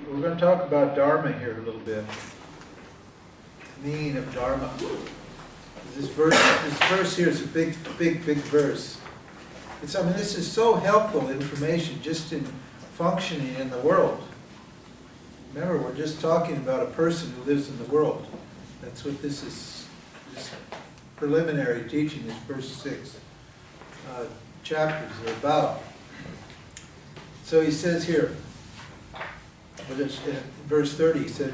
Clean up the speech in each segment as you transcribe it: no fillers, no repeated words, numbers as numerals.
we're going to talk about Dharma here a little bit. Meaning of Dharma. This verse here is a big verse. I mean, this is so helpful information just in functioning in the world. Remember, we're just talking about a person who lives in the world. That's what this is. This preliminary teaching, this first 6 chapters are about. So he says here, verse 30, he said,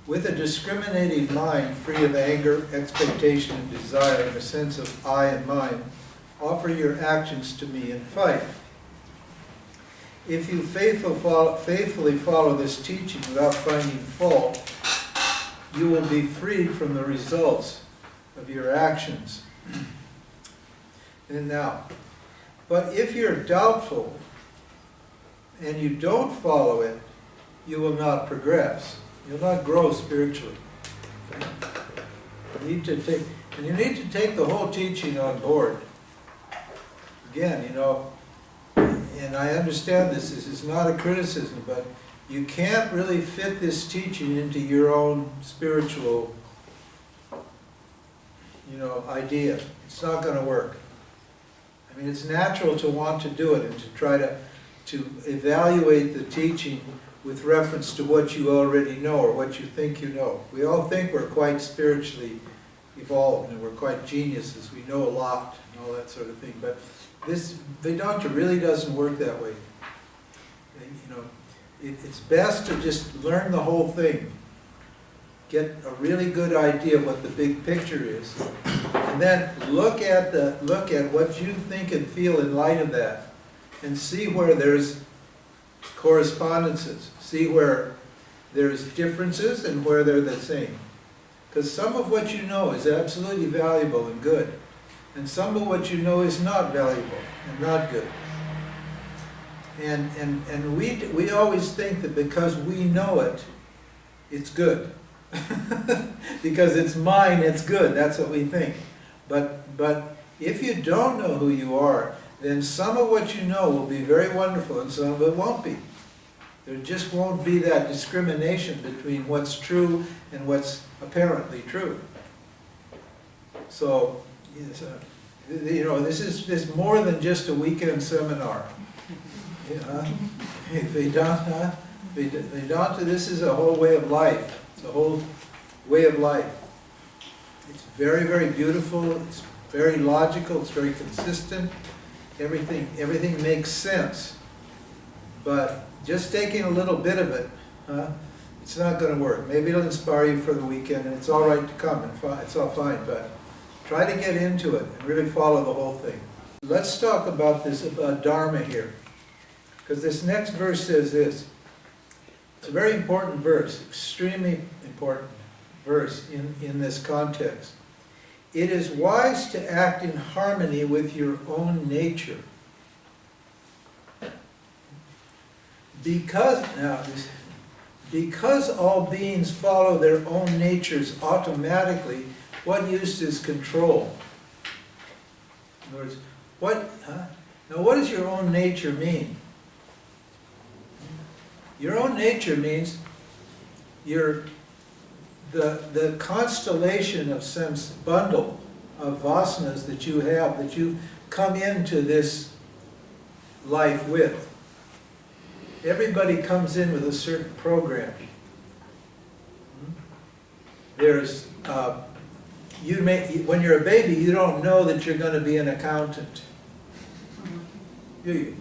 with a discriminating mind free of anger, expectation, and desire, and a sense of I and mine, offer your actions to me and fight. If you faithfully follow this teaching without finding fault, you will be freed from the results of your actions. And now, but if you're doubtful and you don't follow it, you will not progress. You'll not grow spiritually. You need to take the whole teaching on board. Again, and I understand this is not a criticism, but you can't really fit this teaching into your own spiritual, idea. It's not going to work. I mean, it's natural to want to do it and to try to evaluate the teaching with reference to what you already know or what you think you know. We all think we're quite spiritually evolved and we're quite geniuses. We know a lot and all that sort of thing. But this Vedanta really doesn't work that way. It's best to just learn the whole thing. Get a really good idea of what the big picture is. And then look at what you think and feel in light of that. And see where there's correspondences. See where there's differences and where they're the same. Because some of what you know is absolutely valuable and good. And some of what you know is not valuable and not good. And we always think that because we know it, it's good. Because it's mine, it's good. That's what we think. But if you don't know who you are, then some of what you know will be very wonderful and some of it won't be. There just won't be that discrimination between what's true and what's apparently true. So, this is more than just a weekend seminar. Vedanta, this is a whole way of life. It's a whole way of life. It's very, very beautiful. It's very logical. It's very consistent. Everything makes sense. But just taking a little bit of it, it's not going to work. Maybe it'll inspire you for the weekend, and it's all right to come, and it's all fine, but try to get into it and really follow the whole thing. Let's talk about Dharma here, because this next verse says this. It's a very important verse, extremely important verse in this context. It is wise to act in harmony with your own nature. Because all beings follow their own natures automatically, what use is control? In other words, now what does your own nature mean? Your own nature means the constellation of some bundle of vasanas that you have, that you come into this life with. Everybody comes in with a certain program. There's, when you're a baby, you don't know that you're going to be an accountant, do you?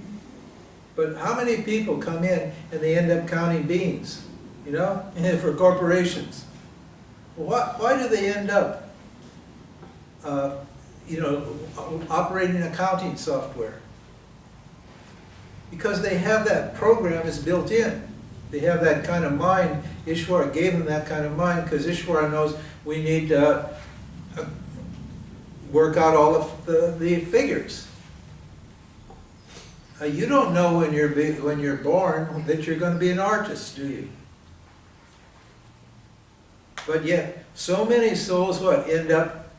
But how many people come in and they end up counting beans, for corporations? Why do they end up, operating accounting software? Because they have that program is built in. They have that kind of mind. Ishvara gave them that kind of mind because Ishvara knows we need to work out all of the figures. You don't know when you're born that you're going to be an artist, do you? But yet, so many souls end up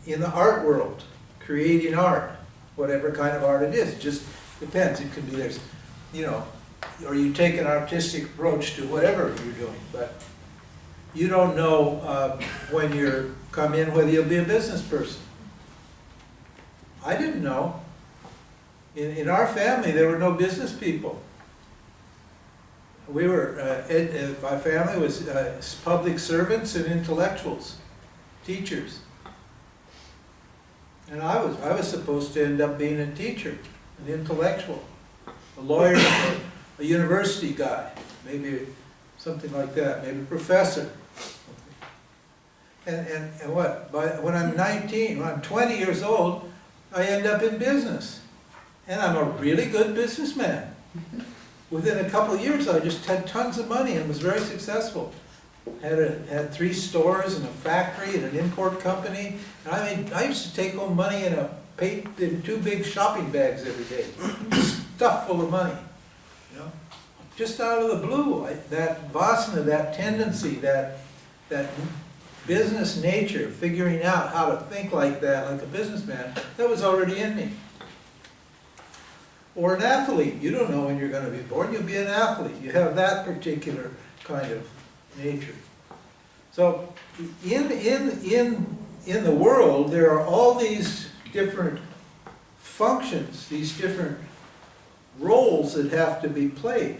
in the art world, creating art, whatever kind of art it is. It just depends. It could be or you take an artistic approach to whatever you're doing, but you don't know when you come in whether you'll be a business person. I didn't know. In our family, there were no business people. We were, my family was public servants and intellectuals, teachers. And I was supposed to end up being a teacher, an intellectual, a lawyer, a university guy, maybe something like that, maybe a professor. And what? When I'm 19, when I'm 20 years old, I end up in business. And I'm a really good businessman. Within a couple of years, I just had tons of money and was very successful. Had 3 stores and a factory and an import company. And I used to take home money in 2 big shopping bags every day, stuffed full of money. You know, just out of the blue, that vasana, that tendency, that business nature, figuring out how to think like that, like a businessman, that was already in me. Or an athlete. You don't know when you're going to be born. You'll be an athlete. You have that particular kind of nature. So in the world, there are all these different functions, these different roles that have to be played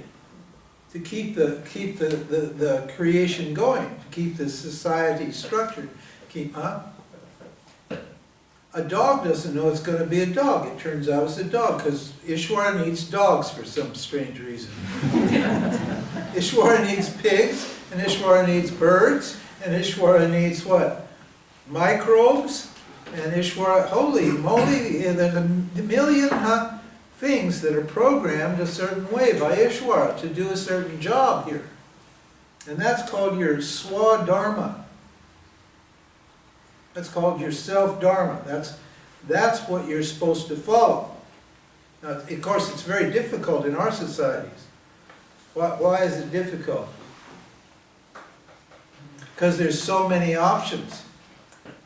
to keep the creation going, to keep the society structured. A dog doesn't know it's going to be a dog. It turns out it's a dog because Ishwara needs dogs for some strange reason. Ishwara needs pigs, and Ishwara needs birds, and Ishwara needs what? Microbes, and Ishwara, holy moly, there's a million things that are programmed a certain way by Ishwara to do a certain job here. And that's called your Swadharma. That's called your self-dharma. That's what you're supposed to follow. Now, of course, it's very difficult in our societies. Why is it difficult? Because there's so many options.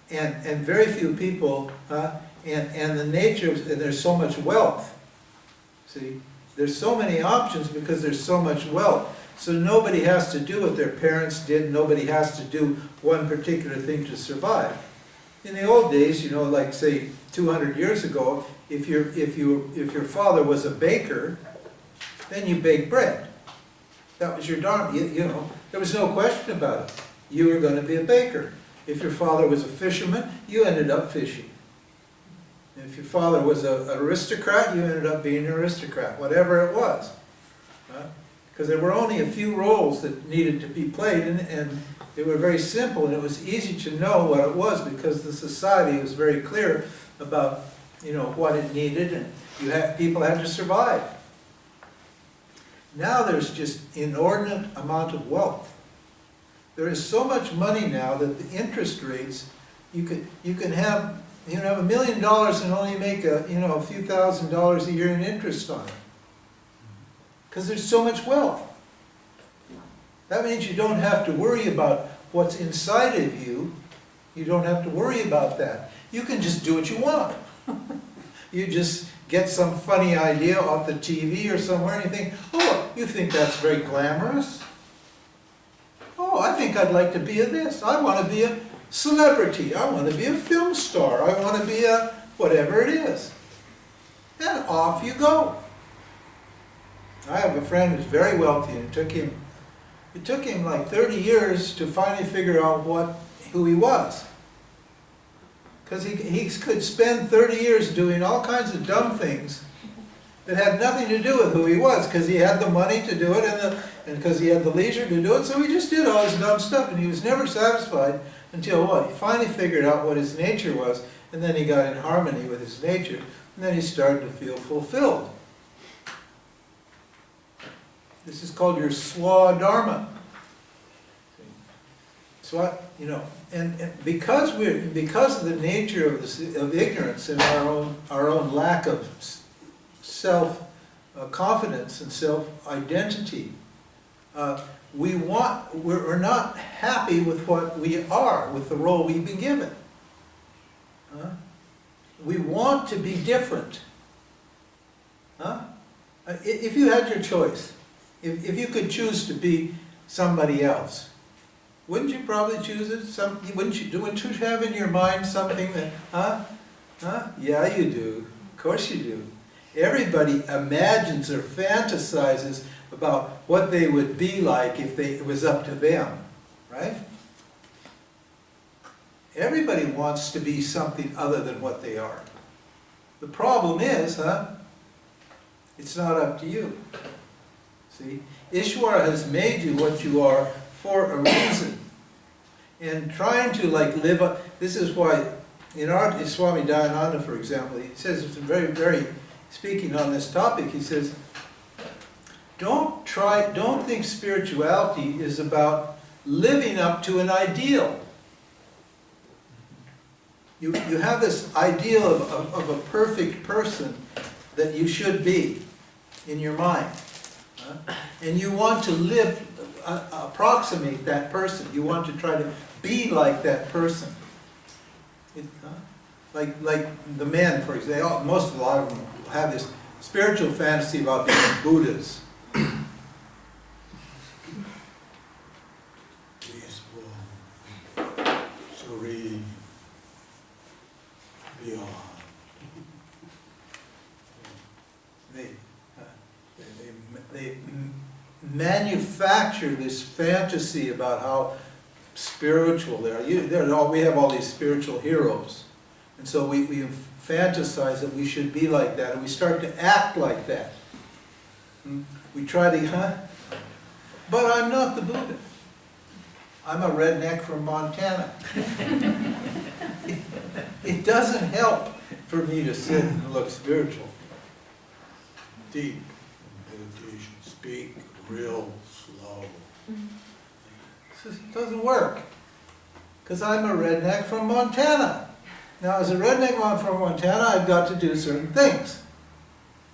And very few people, and the nature of, and there's so much wealth. See? There's so many options because there's so much wealth. So nobody has to do what their parents did. Nobody has to do one particular thing to survive. In the old days, you know, like say 200 years ago, if your father was a baker, then you baked bread. That was your dharma. You know, there was no question about it. You were going to be a baker. If your father was a fisherman, you ended up fishing. If your father was an aristocrat, you ended up being an aristocrat, whatever it was. Because there were only a few roles that needed to be played, and they were very simple, and it was easy to know what it was because the society was very clear about, you know, what it needed, and people had to survive. Now there's just inordinate amount of wealth. There is so much money now that the interest rates, you can have $1 million and only make a few $1,000s a year in interest on it. Because there's so much wealth. That means you don't have to worry about what's inside of you. You don't have to worry about that. You can just do what you want. You just get some funny idea off the TV or somewhere and you think, oh, you think that's very glamorous? Oh, I think I'd like to be a this. I want to be a celebrity. I want to be a film star. I want to be a whatever it is. And off you go. I have a friend who's very wealthy, and it took him like 30 years to finally figure out who he was. Because he could spend 30 years doing all kinds of dumb things that had nothing to do with who he was, because he had the money to do it and because he had the leisure to do it, so he just did all this dumb stuff, and he was never satisfied until what? He finally figured out what his nature was, and then he got in harmony with his nature, and then he started to feel fulfilled. This is called your Swadharma. And because of the nature of ignorance and our own lack of self confidence and self identity, we're not happy with what we are, with the role we've been given. We want to be different. If you had your choice, If you could choose to be somebody else, wouldn't you probably choose it? Wouldn't you have in your mind something that, Yeah, you do. Of course you do. Everybody imagines or fantasizes about what they would be like if it was up to them, right? Everybody wants to be something other than what they are. The problem is, it's not up to you. See? Ishvara has made you what you are for a reason. And trying to live up, this is why, in Swami Dayananda, for example, he says, it's very, speaking on this topic, he says, don't think spirituality is about living up to an ideal. You have this ideal of a perfect person that you should be in your mind. And you want to approximate that person. You want to try to be like that person. Like the men, for example, a lot of them have this spiritual fantasy about being Buddhas. Peaceful, serene, beyond. They manufacture this fantasy about how spiritual they are. We have all these spiritual heroes. And so we fantasize that we should be like that, and we start to act like that. We try to, but I'm not the Buddha. I'm a redneck from Montana. It doesn't help for me to sit and look spiritual. Deep meditation, speak real slow. It doesn't work, because I'm a redneck from Montana. Now, as a redneck from Montana, I've got to do certain things.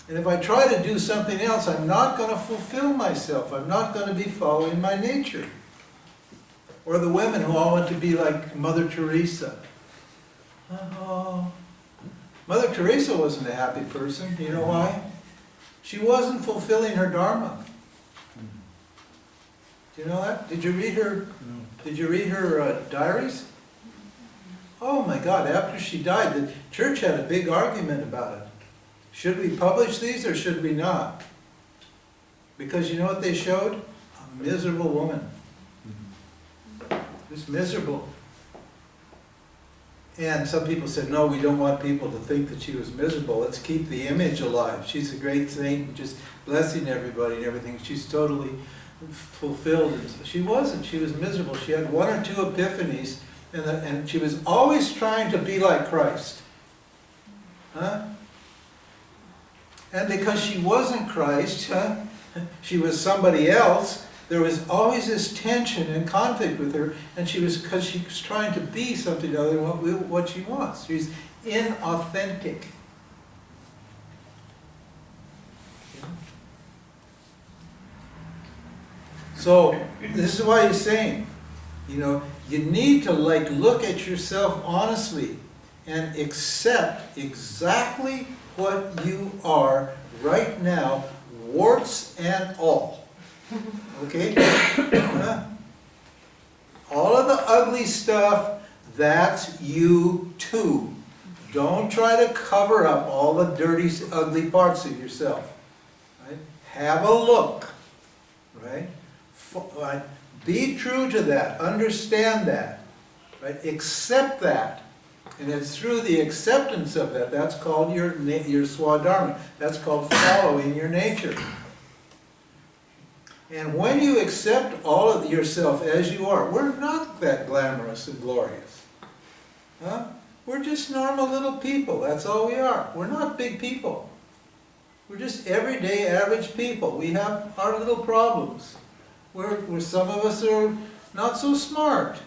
And if I try to do something else, I'm not going to fulfill myself. I'm not going to be following my nature. Or the women who all want to be like Mother Teresa. Oh, Mother Teresa wasn't a happy person. Do you know why? She wasn't fulfilling her Dharma. Do you know that? Did you read her? Did you read her diaries? Oh my God, after she died, the church had a big argument about it. Should we publish these or should we not? Because you know what they showed? A miserable woman. Just miserable. And some people said, no, we don't want people to think that she was miserable. Let's keep the image alive. She's a great saint, just blessing everybody and everything. She's totally fulfilled. She wasn't. She was miserable. She had one or two epiphanies. And she was always trying to be like Christ. And because she wasn't Christ, she was somebody else, there was always this tension and conflict with her, and because she was trying to be something other than what she wants. She's inauthentic. So, this is why he's saying, you need to look at yourself honestly and accept exactly what you are right now, warts and all. Okay? All of the ugly stuff, that's you too. Don't try to cover up all the dirty, ugly parts of yourself. Right? Have a look. Right? Be true to that. Understand that. Right? Accept that. And it's through the acceptance of that, that's called your swadharma. That's called following your nature. And when you accept all of yourself as you are, we're not that glamorous and glorious. We're just normal little people. That's all we are. We're not big people. We're just everyday average people. We have our little problems. Where some of us are not so smart.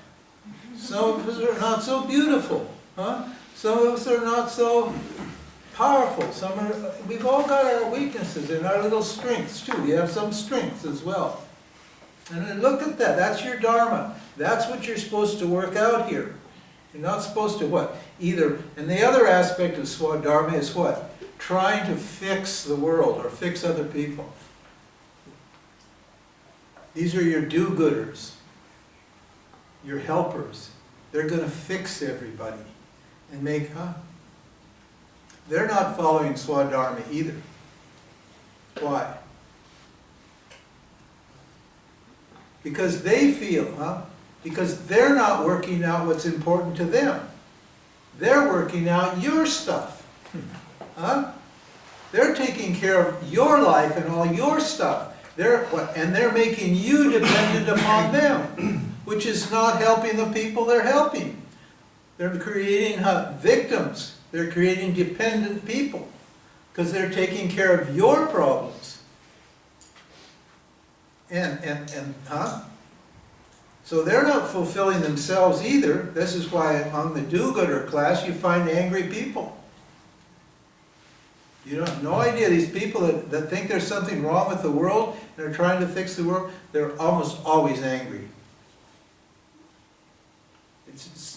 Some of us are not so beautiful. Some of us are not so powerful. We've all got our weaknesses and our little strengths too. We have some strengths as well. And then look at that. That's your Dharma. That's what you're supposed to work out here. You're not supposed to what? And the other aspect of Swadharma is what? Trying to fix the world or fix other people. These are your do-gooders, your helpers. They're going to fix everybody and make, They're not following Swadharma either. Why? Because they feel, because they're not working out what's important to them. They're working out your stuff. They're taking care of your life and all your stuff. And they're making you dependent upon them, which is not helping the people they're helping. They're creating victims. They're creating dependent people because they're taking care of your problems. So they're not fulfilling themselves either. This is why on the do-gooder class you find angry people. You have no idea, these people that think there's something wrong with the world and are trying to fix the world, they're almost always angry.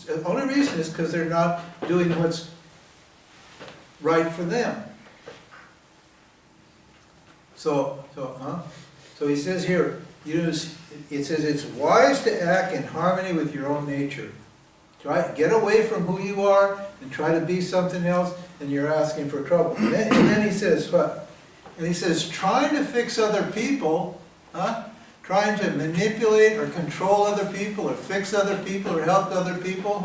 The only reason is because they're not doing what's right for them. So he says here, it says it's wise to act in harmony with your own nature. Get away from who you are and try to be something else, and you're asking for trouble. And then he says what? And he says trying to fix other people, trying to manipulate or control other people or fix other people or help other people,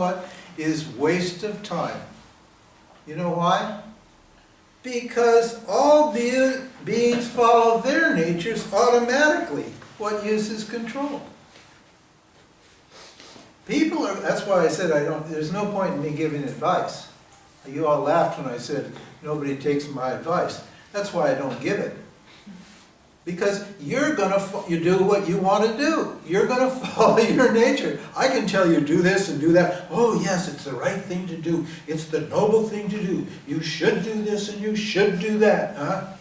is waste of time. You know why? Because all beings follow their natures automatically. What use is control? People are, that's why I said there's no point in me giving advice. You all laughed when I said nobody takes my advice. That's why I don't give it. Because you do what you want to do. You're going to follow your nature. I can tell you do this and do that. Oh yes, it's the right thing to do. It's the noble thing to do. You should do this and you should do that.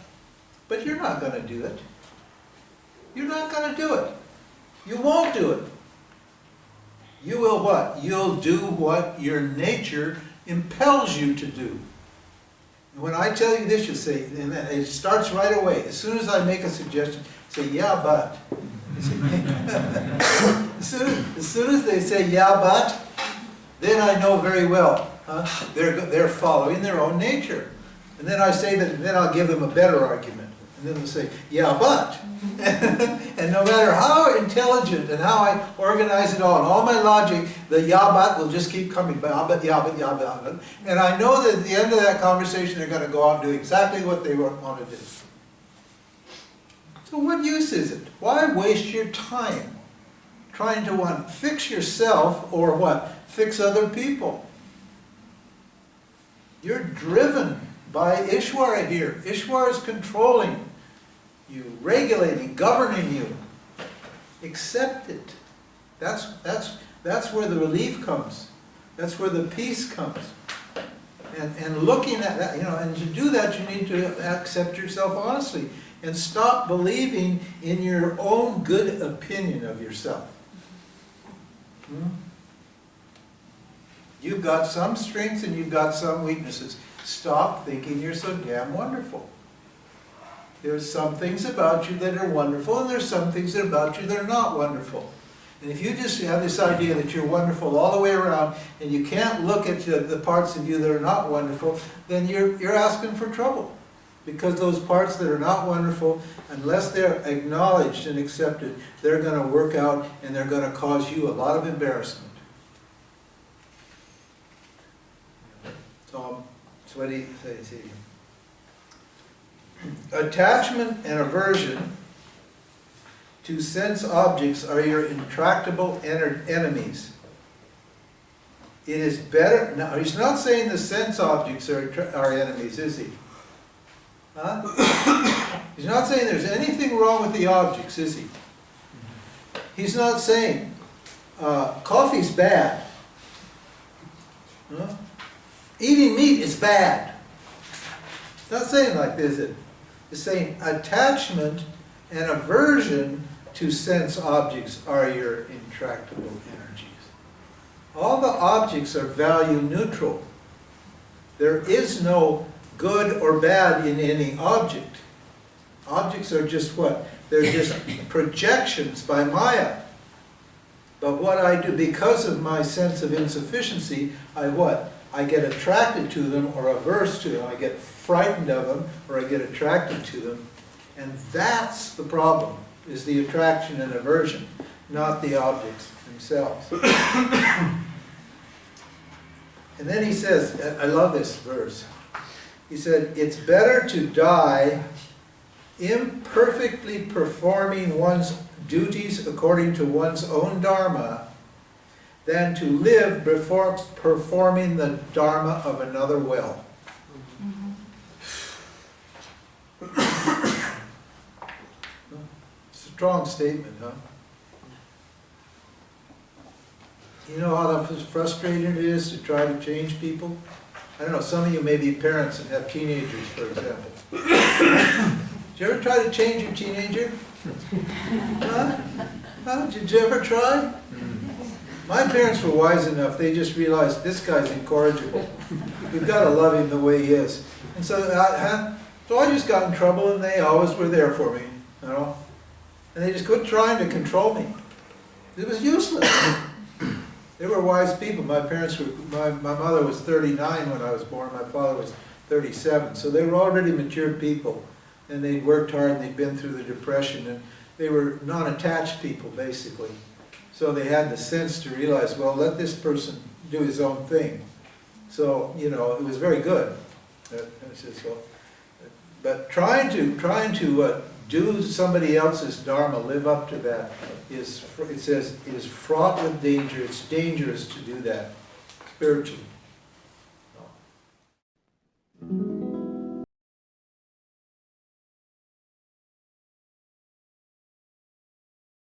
But you're not going to do it. You're not going to do it. You won't do it. You will what? You'll do what your nature impels you to do. When I tell you this, you say, and it starts right away. As soon as I make a suggestion, say, yeah, but. As soon as they say, yeah, but, then I know very well they're following their own nature. And then I say that, and then I'll give them a better argument. And then they'll say, yeah, but. And no matter how intelligent and how I organize it all my logic, the yeah, but will just keep coming. Yeah, but. And I know that at the end of that conversation, they're going to go out and do exactly what they want to do. So what use is it? Why waste your time trying to fix yourself or what? Fix other people. You're driven by Ishvara here. Ishvara is controlling you, regulating, governing you. Accept it. That's where the relief comes. That's where the peace comes. And looking at that, and to do that you need to accept yourself honestly and stop believing in your own good opinion of yourself. You've got some strengths and you've got some weaknesses. Stop thinking you're so damn wonderful. There's some things about you that are wonderful, and there's some things about you that are not wonderful. And if you just have this idea that you're wonderful all the way around, and you can't look at the parts of you that are not wonderful, then you're asking for trouble. Because those parts that are not wonderful, unless they're acknowledged and accepted, they're going to work out and they're going to cause you a lot of embarrassment. So what do you say? Attachment and aversion to sense objects are your intractable enemies. It is better. Now, he's not saying the sense objects are enemies, is he? He's not saying there's anything wrong with the objects, is he? He's not saying coffee's bad. Eating meat is bad. It's not saying like this, is it? It's saying attachment and aversion to sense objects are your intractable energies. All the objects are value neutral. There is no good or bad in any object. Objects are just what? They're just projections by Maya. But what I do, because of my sense of insufficiency, I what? I get attracted to them or averse to them. I get frightened of them or I get attracted to them. And that's the problem, is the attraction and aversion, not the objects themselves. And then he says, I love this verse. He said, it's better to die imperfectly performing one's duties according to one's own Dharma than to live before performing the Dharma of another well. It's a strong statement, huh? You know how frustrating it is to try to change people? I don't know, some of you may be parents and have teenagers, for example. Did you ever try to change your teenager? Huh? Did you ever try? My parents were wise enough, they just realized this guy's incorrigible. We've got to love him the way he is. And so I just got in trouble and they always were there for me, you know. And they just quit trying to control me. It was useless. They were wise people. My parents were, my mother was 39 when I was born, my father was 37. So they were already mature people. And they'd worked hard and they'd been through the Depression. And they were non-attached people, basically. So they had the sense to realize, well, let this person do his own thing. So, you know, it was very good. But trying to do somebody else's Dharma, live up to that, it says, is fraught with danger. It's dangerous to do that, spiritually.